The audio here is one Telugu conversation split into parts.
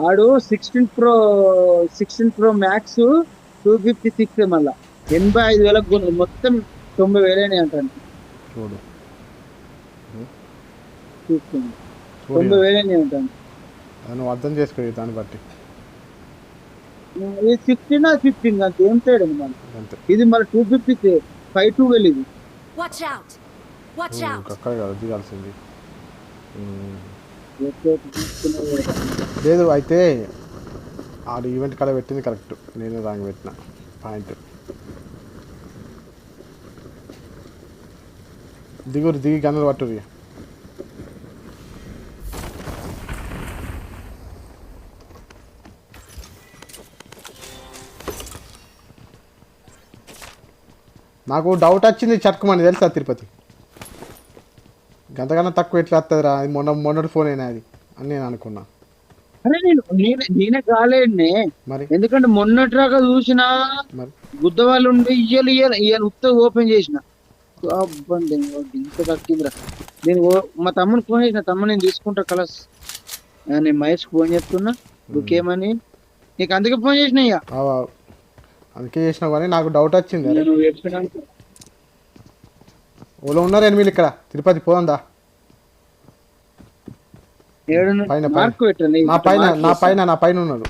ఆడు 16 Pro మ్యాక్స్ 256 మళ్ళా 85,000 కొను మొత్తం 90,000 అంటాను. చూడు చూసుకోండి చూడు 90,000 అంటాను. నువ్వు అర్థం చేసుకో దాన్ని బట్టి ఇది 16 అంత ఏం తేడా మళ్ళీ. అంతే ఇది మళ్ళీ 250 512 ఇది. Watch out! Watch out! అక్కడ కాదు దిగాల్సింది. తీసుకునే లేదు అయితే ఆడు ఈవెంట్ కాడ పెట్టింది కరెక్ట్, నేను రాంగ్ పెట్టిన పాయింట్. దిగి గన్నులు పట్టుర్రి. నాకు డౌట్ వచ్చింది చట్టుకోమని తెలుసా తిరుపతి, గంతకన్నా తక్కువ ఎట్లా వస్తుందిరా, అది మొన్నటి ఫోన్ అయినా అది అని నేను అనుకున్నా. అరే నేనే కాలేడునే మరి ఎందుకంటే మొన్నటిరాగా చూసిన మరి గుద్ద వాళ్ళు ఉండి ఇయ్యాలి ఉత్త ఓపెన్ చేసిన అబ్బంది ఇంత తక్కిందిరా. మా తమ్ముని ఫోన్ చేసిన, తమ్ముడు నేను తీసుకుంటా కలస్, నేను మహేష్కి ఫోన్ చెప్తున్నా ఇంకేమని నీకు అందుకే ఫోన్ చేసిన. ఇక అందుకే చేసినా కానీ నాకు డౌట్ వచ్చింది. అరే నువ్వు చెప్పినాక ఓలో ఉన్నారు ఎనిమిది ఇక్కడ తిరుపతి పోందా పైన మార్క్ పెట్టండి. నా పైన ఉన్నాడు.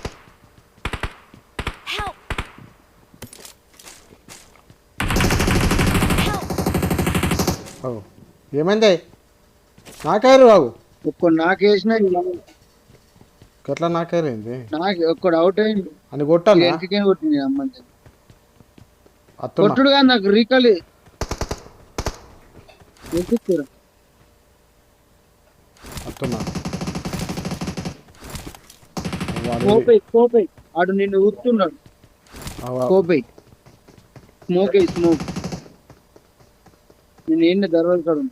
Help! ఏమైంది నాకారు బాబు ఒక్కడు నాకేసిన ఎట్లా నాకారు ఏంది నాకు ఒక్కడు అవుట్ అయింది అని కొట్టాలి ఎంటికే కొట్టింది అమ్మంది అత్తున్నా కొట్టుడు కానీ నాకు రీకాల్ అత్తున్నా కోపై ఆడు నిన్ను ఊతున్నాడు. కోపై స్మోక్ నేను ఏంటి దర్వాజ కాడు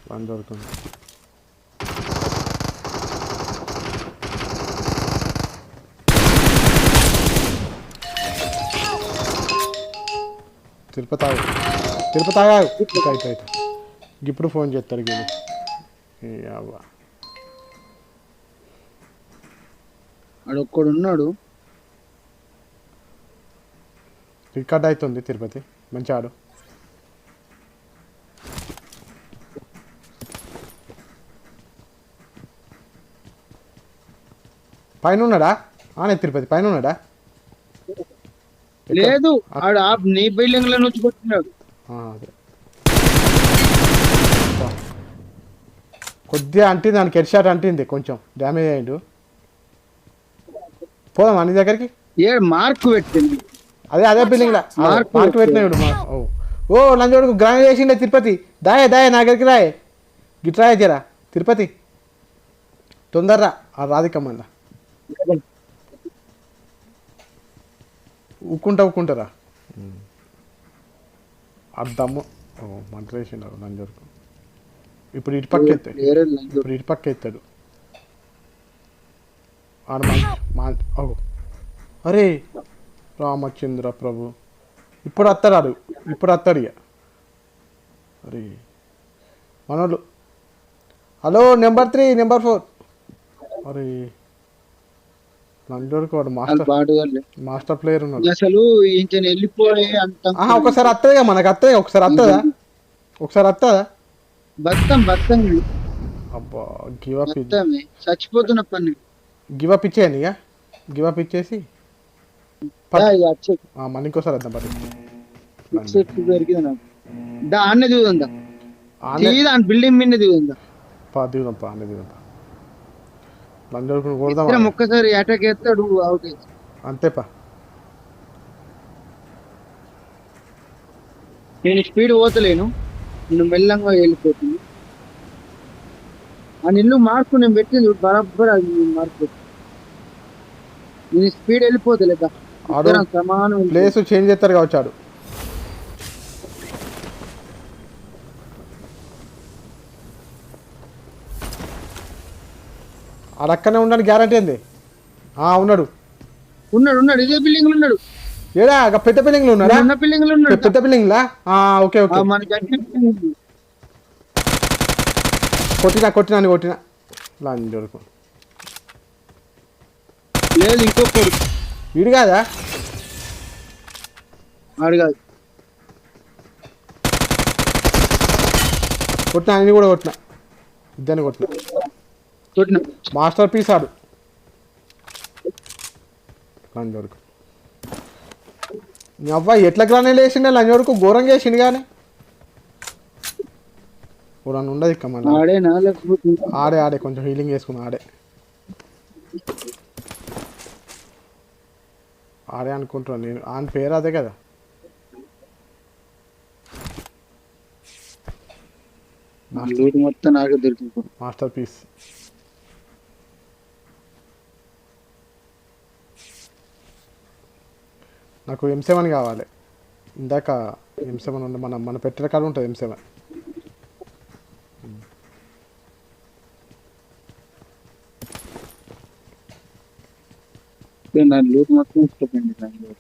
పని దొరుకుతుంది. తిరుపతి ఆగావు అయితే ఇప్పుడు ఫోన్ చేస్తాడు గీడు. ఆడు ఒక్కడు ఉన్నాడు. రికార్డ్ అవుతుంది తిరుపతి మంచి ఆడు. పైన ఉన్నాడా ఆనే తిరుపతి పైన ఉన్నాడా? లేదు ఆడు నీ బిల్డింగ్ లో నుంచి కొట్టినాడు. అదే కొద్దిగా అంటింది, దానికి హెడ్ షాట్ అంటింది, కొంచెం డ్యామేజ్ అయ్యిండు. పోదాం అన్ని దగ్గరికి. మార్క్ పెట్టింది అదే బిల్డింగ్ మార్క్ పెట్టినాడు. ఓ లంచోడుకు గ్రాండ్ చేసిండే తిరుపతి. దాయే నా దగ్గరికి రాయే గిట్రాయే జరా తిరుపతి తొందరరా ఆ రాధికమ్మల్లా ఉక్కుంటారా అద్దమ్ము మంట వేసిండారు నంజోడుకు. ఇప్పుడు ఇటు పక్క ఎత్తాడు ఆడు. అరే రామచంద్ర ప్రభు ఇప్పుడు వస్తాడు ఇక. అరే మనోళ్ళు హలో నెంబర్ 3 నెంబర్ 4. అరే నంజోడుకు వాడు మాస్టర్ ప్లేయర్ ఉన్నాడు అసలు వెళ్ళిపోయి ఒకసారి వస్తుందిగా మనకు వస్తుంది. ఒకసారి వస్తుందా బత్తం అబ్బా గివప్ చచ్చిపోతున్న పని గివప్ ఇచ్చేయండి. ఇక గివప్ ఇచ్చేసి మన ఇంకోసారి వద్దాం దొరికింది నాకు. దాన్నే దిగుందా బిల్డింగ్ మీద దిగుందా దిగుదాంపా అన్నీ దిగుదాంపా. లంజోడుకుని కొడదాం ఒక్కసారి అటాక్ చేస్తాడు అవుట్ అంతేపా. నేను స్పీడ్ పోతలేను, నేను మెల్లంగా వెళ్ళిపోతుంది. ఆ నిల్లు మార్కు నేను పెట్టింది బరాబర్ అది మార్కు. నేను స్పీడ్ వెళ్ళిపోతలేదా సమానం ప్లేస్ చేంజ్ చేస్తారు కావచ్చు ఆడు. అక్కడనే ఉండడానికి గ్యారంటీ ఏంది? ఉన్నాడు ఇదే బిల్డింగ్ లో ఉన్నాడు. ఏడా పెద్ద బిల్డింగ్ లో ఉన్నాడా? బిల్డింగ్ లో ఉన్నాడు. పెద్ద బిల్డింగ్ లా ఓకే కొట్టినా లంజోడుకు లేదు ఇంకొకడు వీడు కాదా? ఆడు కాదు. కొట్టిన ఆయన కూడా కొట్టిన, ఇద్దరిని కొట్టిన. కొట్టిన మాస్టర్ పీస్ ఆడు లంజోడుకు. నీ అబ్బాయి ఎట్లా గ్రానేడ్ వేసిండే లంజోడుకు, ఘోరంగా వేసిండు కానీ నన్ను ఉండదు ఇక్క మళ్ళీ. ఆడేనా లేకపోతే ఆడే ఆడే కొంచెం హీలింగ్ చేసుకున్నా. ఆడే ఆడే అనుకుంటున్నాను నేను. ఆయన పేరు అదే కదా. లూట్ మొత్తం నాకే దొరికింది. Masterpiece. నాకు M7 కావాలి. ఇందాక M7 ఉండే మన పెట్టిన కాడ ఉంటుంది M7. నా లూట్ మొత్తం ఇష్టపడింది దాంట్లో.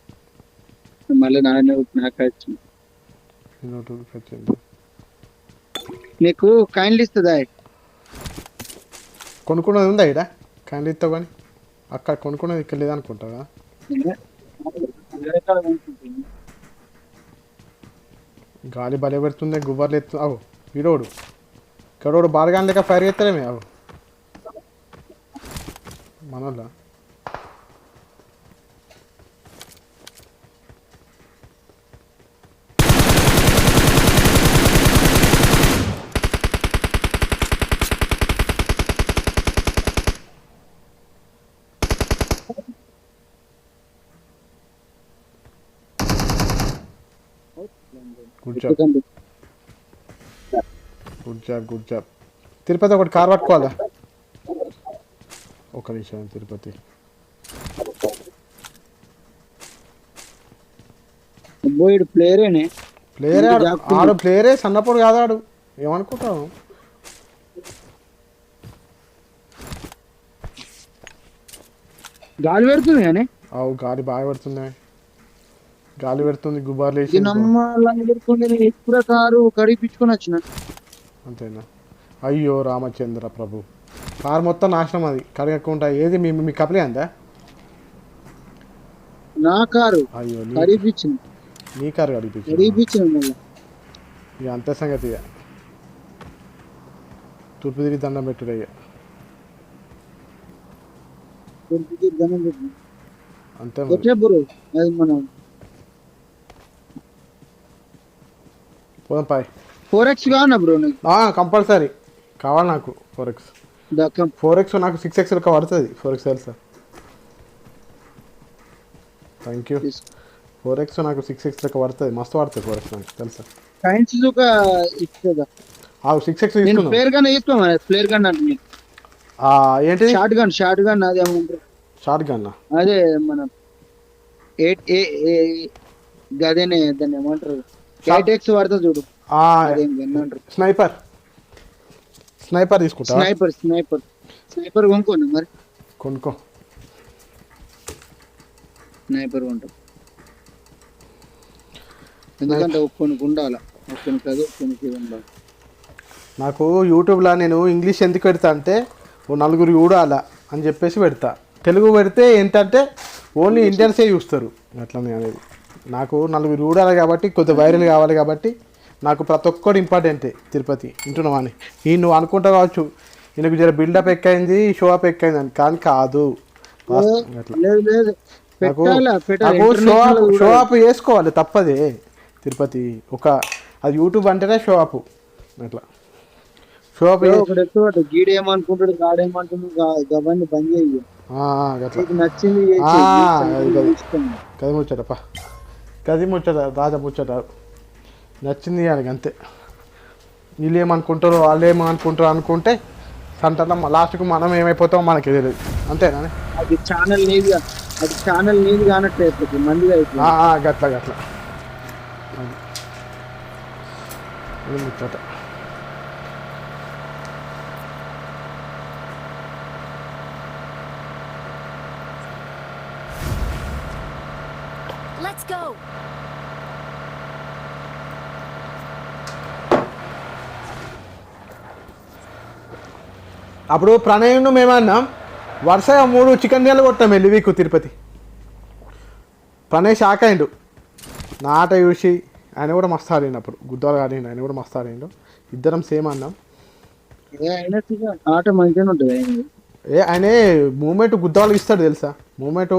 మళ్ళీ నాకు వచ్చింది. నీకు కైండ్లు ఇస్తుందా? కొనుక్కున్నది ఉందా ఇక్కడ? క్యాండిల్ ఇస్తావు కానీ అక్కడ కొనుక్కున్నది ఇక్కడ లేదనుకుంటావా? గాలి బలే పెడుతుంది, గుబ్బర్లు ఎత్తు. అవు వీడోడు ఇక్కడోడు బాగా లేక ఫైర్ చేస్తారేమే. అవు మనోళ్ళ good job good job good job. Tirupati ఒకటి కార్ పట్టుకోవాలా? ఒక నిమిషం. తిరుపతి అబ్బోయిడు ప్లేయరేనే. ప్లేయరే ఆడు ప్లేయరే, సన్నప్పుడు కాదు ఆడు. ఏమనుకుంటావు? గాలి పెడుతుంది కానీ అవు గాలి బాగా పెడుతుంది. గాలి పెడుతుంది, గుబార్లు వేసి. ఎప్పుడు కారు కడిపించుకొని వచ్చిన. అంతేనా? అయ్యో రామచంద్ర ప్రభు, కారు మొత్తం నాశనం. అది కడగకుండా ఏది మీ కపలే అందా? నా కారు అయ్యో కడిపించింది. నీ కారు కడిపించింది. ఇక అంతే సంగతి. ఇక తూర్పు తిరిగి దండం పెట్టుడే. ఇక అంతే బ్రో. అది మనం పోదాం పాయ్. 4x కావాలా బ్రో? కంపల్సరీ కావాలి నాకు 4x. 4x నాకు 6x లెక్క పడుతుంది. 4x తెలుసా? Thank you. 4x నాకు 6x లెక్క పడుతుంది. మస్తు పడుతుంది 4x నాకు తెలుసా? సైన్స్ ఇస్తుందా? 6x ప్లేయర్ గన్ తీసుకోమా? ప్లేయర్ గన్ అంటే ఏంటి? Short gun. అది ఏమంటారు? షార్ట్ గన్ అదే మనం గదేనే దాన్ని ఏమంటారు? 8x పడుతుంది చూడు. స్నైపర్ తీసుకుంటా. స్నైపర్ కొనుక్కోండి మరి. కొనుక్కో. స్నైపర్ కొంటాం ఎందుకంటే ఒక్కొనికి ఉండాలి. ఒక్కొనికి అది ఒక్కొనికి ఉండాలి. నాకు యూట్యూబ్లో నేను ఇంగ్లీష్ ఎందుకు పెడతా అంటే నలుగురు చూడాలా అని చెప్పేసి పెడతా. తెలుగు పెడితే ఏంటంటే ఓన్లీ ఇండియన్సే చూస్తారు. అట్లనే అనేది నాకు నలుగురు చూడాలి కాబట్టి, కొద్దిగా వైరల్ కావాలి కాబట్టి నాకు ప్రతి ఒక్కటి ఇంపార్టెంటే. తిరుపతి వింటున్నావా అని నువ్వు అనుకుంటా కావచ్చు, ఈయనకు జర బిల్డప్ ఎక్కైంది, షో అప్ ఎక్కైంది అని. కానీ కాదు, నాకు షో అప్ చేసుకోవాలి తప్పదే. తిరుపతి అది యూట్యూబ్ అంటేనే షో అప్. అట్లా షో అప్ గీడేమనుకుంటాడు, గాడేమంటున్నాడు, అవన్నీ బంద్ చేయి. నచ్చింది కది ముచ్చటప్ప, కది ముచ్చట, రాజా ముచ్చట నచ్చింది అని అంతే. వీళ్ళు ఏమనుకుంటారో వాళ్ళు ఏమనుకుంటారో అనుకుంటే సంటలో లాస్ట్కు మనం ఏమైపోతామో మనకి తెలియదు. అంతేనా? అది ఛానల్ నీది కానట్టు మంది గట్ల ముచ్చట. Let's go. అప్పుడు ప్రణయ్ను మేమన్నాం, వరుసగా 3 చికెన్ నీళ్ళు కొట్టాం వెళ్ళి వీకు తిరుపతి. ప్రణయ్ షాక్ అయిండు నా ఆట చూసి. ఆయన కూడా మస్తు ఆడినప్పుడు గుద్దాలు ఆడిండు, ఆయన కూడా మస్తు ఆడిండు. ఇద్దరం సేమ్ అన్నాం. ఆట మంచిగానే ఉంటుంది. ఆయన మూమెంట్ గుద్దాలు ఇస్తాడు తెలుసా, మూమెంట్.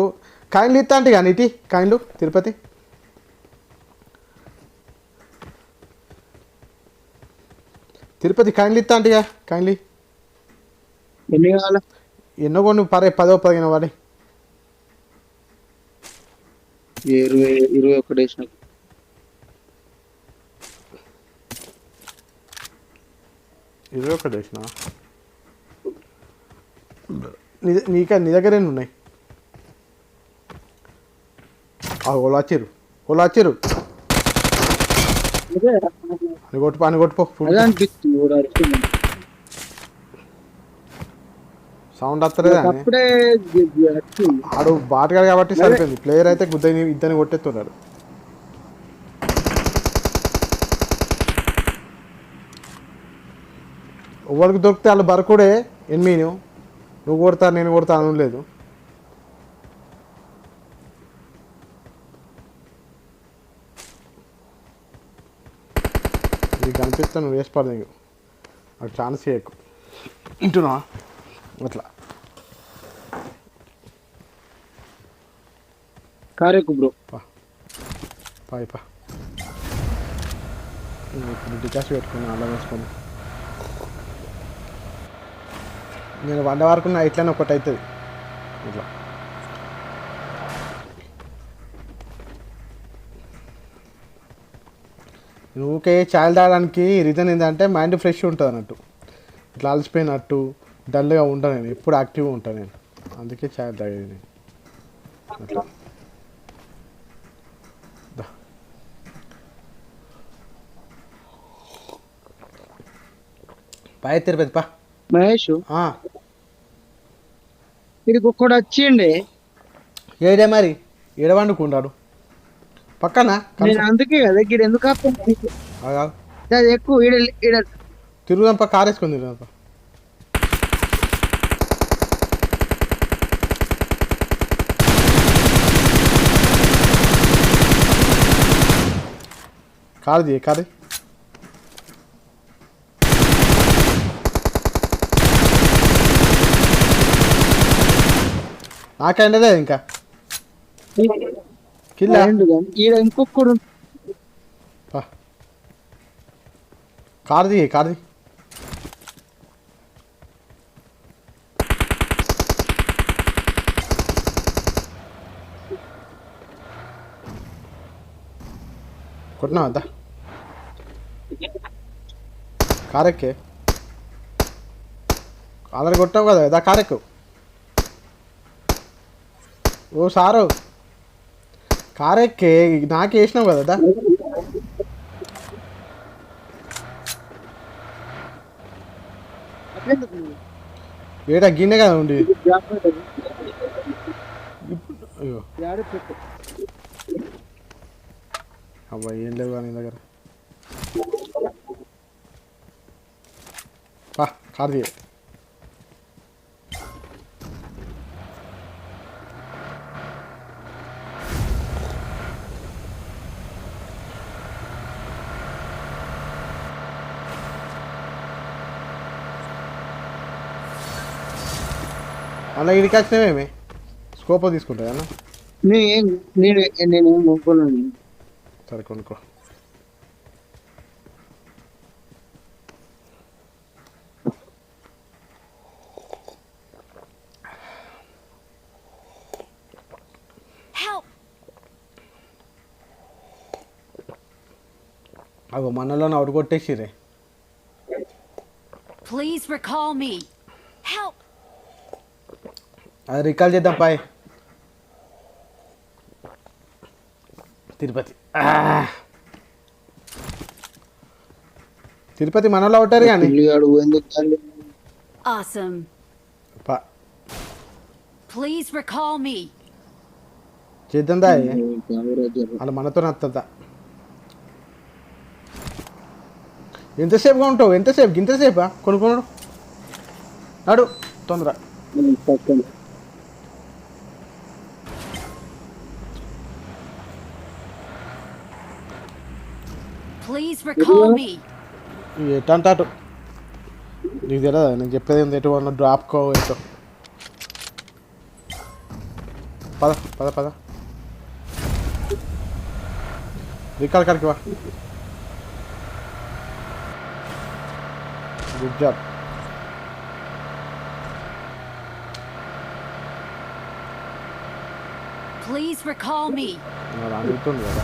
కాయిన్లు ఇస్తా అంటే కానీ ఇటీ కాయిన్లు తిరుపతి. తిరుపతి కాయిన్లు ఇస్తా అంటే కాయిన్లు ఎన్ని కావాలా? ఎన్నో కొన్ని 10-15 వాడి 21 వేసిన 21 వేసిన. నీ దగ్గర ఎన్ని ఉన్నాయి? వాళ్ళు వచ్చారు అని కొట్టుపో సౌండ్ వస్తలేదా? ఆడు బాటగాడు కాబట్టి సరిపోయింది. ప్లేయర్ అయితే ఇద్దరిని కొట్టేస్తున్నాడు. ఎవరికి దొరికితే వాళ్ళు బరకుడే ఎనిమిది. నువ్వు కొడతా నేను కొడతా అని లేదు. నీకు కనిపిస్తా నువ్వు వేసి పడదు నాకు ఛాన్స్ చేయకు ఇంటున్నా అట్లా. కారేకు బ్రో పా డికాష్ పెట్టుకున్నా అలా వేసుకొని. నేను 1 వరకు నా ఇట్లనే ఒకటి అవుతుంది ఇట్లా. ఊకే చాయ్ తాగడానికి రీజన్ ఏంటంటే మైండ్ ఫ్రెష్ ఉంటుంది అన్నట్టు. ఇట్లా అలసిపోయినట్టు డల్గా ఉంటాను నేను, ఎప్పుడు యాక్టివ్గా ఉంటాను నేను. అందుకే చాయ్ తాగేది నేను అట్లా. పాయ తిరుపతి పా. మహేష్ ఇక్కడికి ఒక్కడు వచ్చిండే. ఏడే మరి ఏడ వండుకుంటాడు పక్కన. నేను అందుకే కదా ఇక్కడ ఎందుకు ఎక్కువ తిరుగుదాంప, కారు వేసుకొని తిరుగుదాంప. కారు నాకంటే ఇంకా కిల్లా ఇంకొకడు కారుది కొట్టినా వద్దా కారెక్కే ఆల్రెడీ కొట్టావు కదా దా కారెక్కు. ఓ సారు కారెక్కే నాకే వేసినావు కదా దా. ఏడా గిన్నె కదా ఉండి. అయ్యో అబ్బాయి ఏం లేవు నీ దగ్గర. కారు అలా ఇడికి వచ్చినామేమి స్కోప్ తీసుకుంటా అన్న. నేను కొనుక్కున్నాను. సరే కొనుక్కో. అగో మనలో అవుట్ కొట్టేసిరే. Please recall me. Help. అది రికాల్ చేద్దాం పాయ్. తిరుపతి మనలో అవుతారు కానీ Awesome. Please recall me. చేద్దాం దా అలా మనతో నత్త. ఎంతసేపుగా ఉంటావు? ఎంతసేపు ఇంతసేపా కొనుక్కున్నాడు నాడు తొందర పక్కన Please recall me. ఎటు అంటే అటు నీకు తెలియదా నేను చెప్పేది ఏంది ఎటు అన్న డ్రాప్కో ఎటు పద పద పద రికాల్ కాడికి వా good job Please recall me. మరి అడుగుతుంది కదా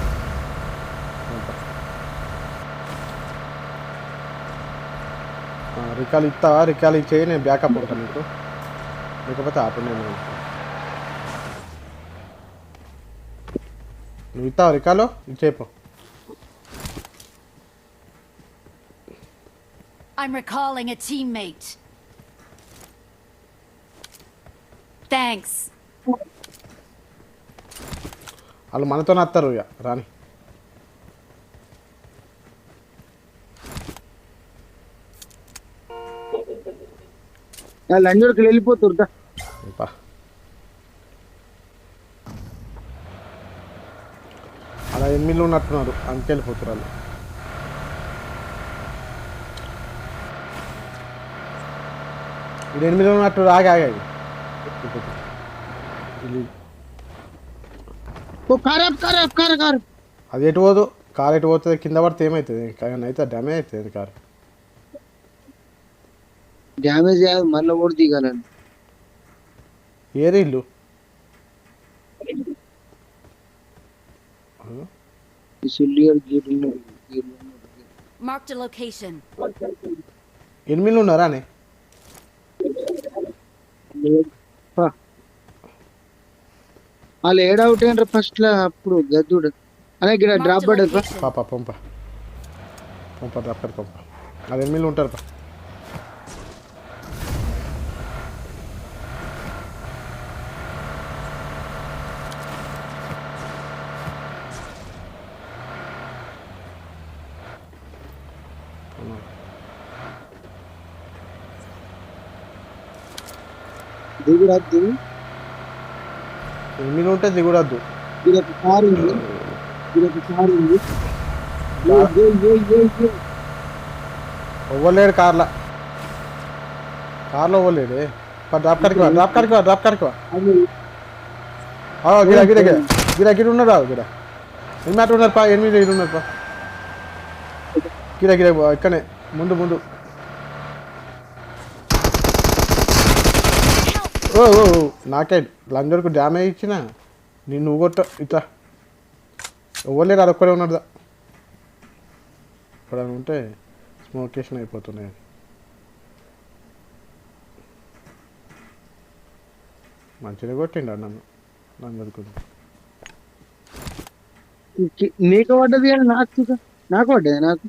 రికాల్ ఇస్తావా రికాల్ ఇచ్చేయి నేను బ్యాకప్ ఉంటాను నీకు లేకపోతే ఆపు నేను నువ్వు ఇస్తావా రికాలు ఇచ్చేపు I'm recalling a teammate. Thanks. వాళ్ళు మనతో వస్తారు ఇక రాని లంజోడికి వెళ్ళిపోతుర్దా ఇంకా అలా ఎనిమిదిలో ఉన్నట్టున్నారు అందుకే వెళ్ళిపోతారు వాళ్ళు ఇది ఎనిమిదిలో ఉన్నట్టు ఆగి ఆగాయి కారు అది ఎటు పోదు కారు ఎటు పోతుంది కింద పడితే ఏమవుతుంది కానీ అయితే డ్యామేజ్ అవుతుంది కారు డ్యామేజ్ అయ్యాలి మళ్ళీ కూడా దిగాలని ఏరి ఇల్లు Marked a location. ఎనిమిదిలో ఉన్నారా అని వాళ్ళు ఏడవుట్ ఏంటారు ఫస్ట్ లో అప్పుడు గద్దుడు అనే ఇక్కడ Marked డ్రాప్ a పడ్డది location. పాప పంప డ్రాప్ పంప అది ఎనిమిదిలో ఉంటారు పా దిగుడద్దు ఎనిమిది ఉంటే దిగుడద్దు ఇదొక కారు ఉంది ఇవ్వలేడు కార్లో ఇవ్వలేడు డ్రాప్ కాడికి వా గిరా గిరా గిరా గిరా గిరి ఉన్నాడు గిరా ఎనిమిది ఉన్నారు పా ఎనిమిది ఉన్నారు పా గిరా గిరా ఇక్కడనే ముందు ఓ నాకే లంజర్కు డ్యామేజ్ ఇచ్చిన నువ్వు కొట్ట ఇట్లా ఇవ్వలేడు అదొక్కడే ఉన్నాడు ఇప్పుడు ఉంటే స్మోకేషన్ అయిపోతున్నాయి మంచిగా కొట్టిండు నన్ను దొరుకుతుంది నీకు పడ్డది కానీ నాకు పడ్డది నాకు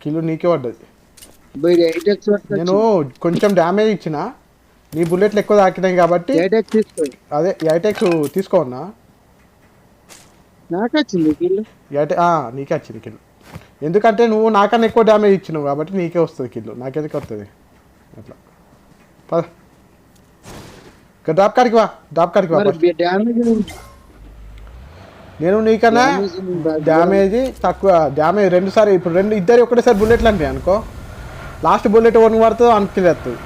కిలో నీకే పడ్డది బయట 8x నేను కొంచెం డ్యామేజ్ ఇచ్చిన నీ బుల్లెట్లు ఎక్కువ తాకినాయి కాబట్టి 8x తీసుకో అదే ఐటెక్స్ తీసుకోవన్నా నాకు వచ్చింది కిల్లు నీకే వచ్చింది కిలో ఎందుకంటే నువ్వు నాకన్నా ఎక్కువ డ్యామేజ్ ఇచ్చినావు కాబట్టి నీకే వస్తుంది కిలో నాకెందుకు వస్తుంది అట్లా పద డ్రాప్ కాడికి వా డ్యామేజ్ నేను నీకన్నా డ్యామేజ్ తక్కువ డ్యామేజ్ రెండుసారి ఇప్పుడు ఇద్దరు ఒకటేసారి బుల్లెట్లు అంటే అనుకో లాస్ట్ బుల్లెట్ వన్ పడుతుంది అనుకుని వస్తుంది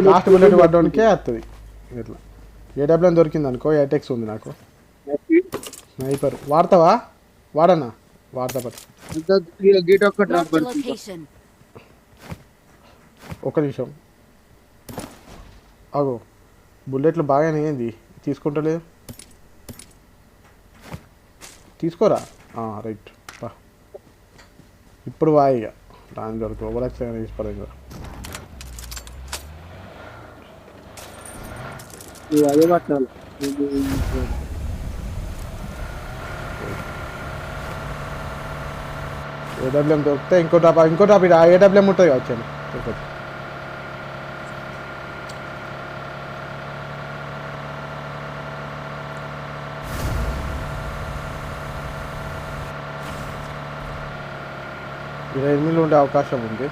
లాస్ట్ బుల్లెట్ పడడానికే వస్తుంది ఇట్లా ఏడబ్ల్యూఎం దొరికింది అనుకో 8x ఉంది నాకు స్నైపర్ వాడతావా వాడన్నా వాడతా గేట్ ఒక్క డ్రాప్ Marked a location. ఒక నిమిషం అగో బుల్లెట్లు బాగానే ఏంది తీసుకుంటలేదు తీసుకోరా రైట్ బా ఇప్పుడు వాయిగా దాని దొరకు ఓవరాక్షన్ తీసుకోలేదు కదా అదే పట్టాలి ఏడబ్ల్యూఎం దొరికితే ఇంకో టాప్ ఇది ఏడబ్ల్యూఎం ఉంటుంది కావచ్చు తిరుపతి ఇలా 8 ఉండే అవకాశం ఉంది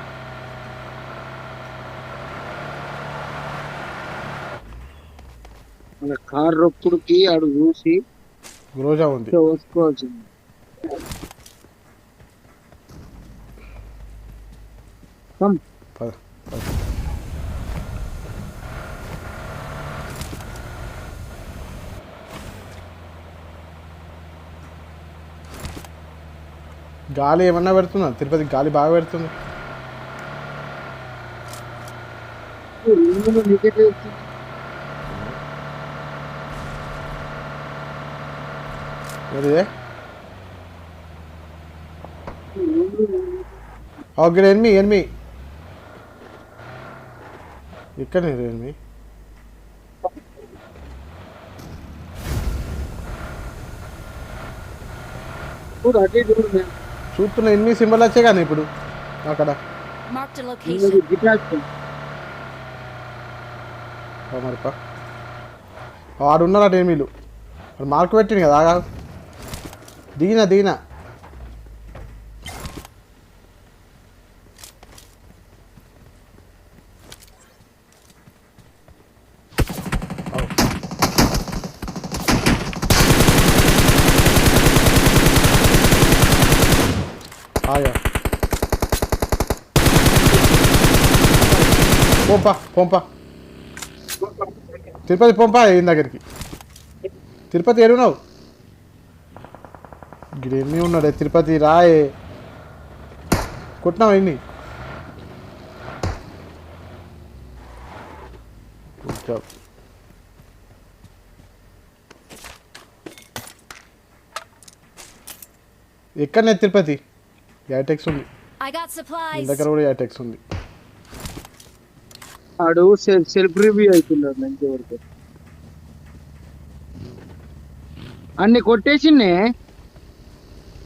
మన కార్ రొప్పుడుకి ఆడు చూసి రోజా ఉంది. వేసుకోవాల్సింది. కమ్ పద, పద. గాలి ఏమన్నా పెడుతుందా తిరుపతి? గాలి బాగా పెడుతుంది. వికెట్ ఏది ఓకే ఎనిమి ఎనిమి ఇక్కడ ఎనిమి అటే చూడు చూస్తున్న ఎనిమి సింబల్ వచ్చే కానీ ఇప్పుడు అక్కడ Marked a location. మరిపా ఆడున్నారు అటు ఎనిమిలు మార్కు పెట్టింది కదా ఆగా దిగిన దిగిన ఆగా పంపా పంపా తిరుపతి పంపా ఏం దగ్గరికి తిరుపతి ఏడున్నావు ఇక్కడ ఎన్ని ఉన్నాడే తిరుపతి రాయే కొట్టినావు ఎన్ని ఎక్కడనే తిరుపతి యాటెక్స్ ఉంది I got supplies. దగ్గర కూడా యాటెక్స్ ఉంది ఆడు సెల్ఫ్ రివ్యూ అవుతున్నాడు మంచి వరకు అన్ని కొట్టేసిండే.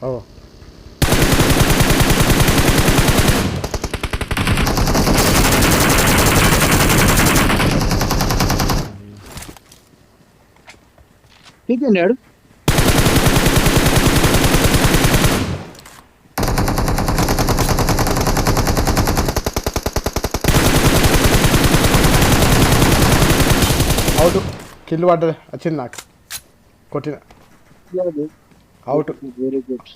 ఓ తిన్నాడు అవుట్ కిల్లు పడ్డది వచ్చింది నాకు కొట్టిన అవుట్ వెరీ గుడ్.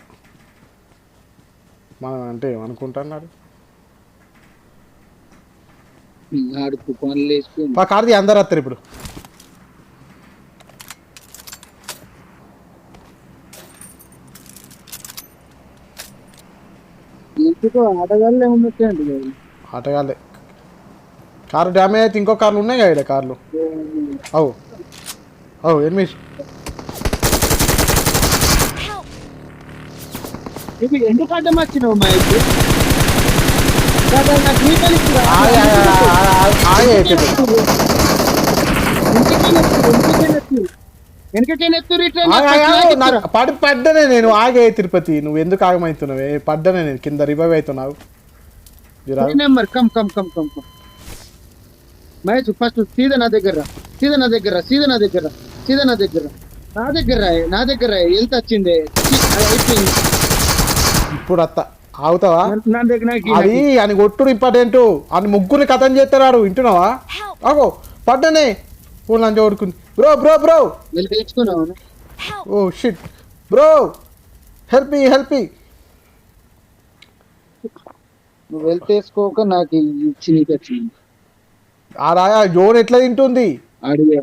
మనం అంటే ఏమనుకుంటున్నాడు ఆడుకు పనులు వేసుకుని మా కార్ది అందరు వస్తారు ఇప్పుడు ఎందుకో ఆటగాళ్ళే ఉన్నట్టండి కదా. ఆటగాళ్ళే కారు డ్యామేజ్ అయితే ఇంకో కార్లు ఉన్నాయి కదా ఇక్కడ కార్లు అవు అవు ఎనిమిది ఇది ఎందుకు అడ్డం వచ్చినావు మా ఇంటి పడ్డనే నేను ఆగే తిరుపతి నువ్వు ఎందుకు ఆగమవుతున్నావే పడ్డనే నేను కింద రివైవ్ అవుతున్నావు number come come come come come Mahesh first సీదా నా దగ్గర రా. సీదా నా దగ్గర రా. సీదా నా దగ్గర రా. సీదా నా దగ్గర రా. నా దగ్గర రా. నా దగ్గర రా. ఎంత వచ్చింది అయిపోయింది ఇప్పుడు అత్త ఆగుతావా నా దగ్గర అది అని కొట్టుడు ఇంపార్టెంట్ అని ముగ్గురిని కథం చేస్తారు వింటున్నావా ఆగో పడ్డనే ఓ లంచ కొడుకుంది బ్రో బ్రో బ్రో తెచ్చుకున్నావు oh shit bro help me help me నువ్వు వెళ్తేసుకోక నాకు ఇచ్చి నీకు వచ్చింది ఆ రాయా జోన్ ఎట్లా తింటుంది అడిగా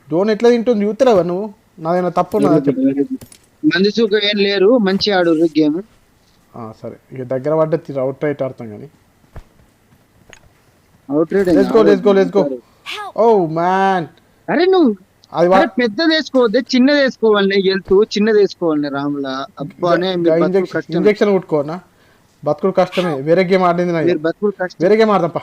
జోన్ ఎట్లా తింటుంది చూస్తలేవా నువ్వు నాదైనా తప్పు ఉన్నదా చెప్పు మంది చూక ఏం లేరు మంచి ఆడు గేమ్ సరే ఇక దగ్గర పడ్డ అవుట్ రైట్ ఆడతాం కానీ out ride let's go let's go let's go oh man అరే నువ్వు అది అరే పెద్దది వేసుకోవద్దే చిన్నది వేసుకోవాలి వెళ్తూ చిన్నది వేసుకోవాలి రాములా అబ్బానే ఇంజెక్షన్ కొట్టుకోనా బతుకుడు కష్టమే వేరే గేమ్ ఆడింది బతుకుడు కష్టం వేరే గేమ్ ఆడదాంపా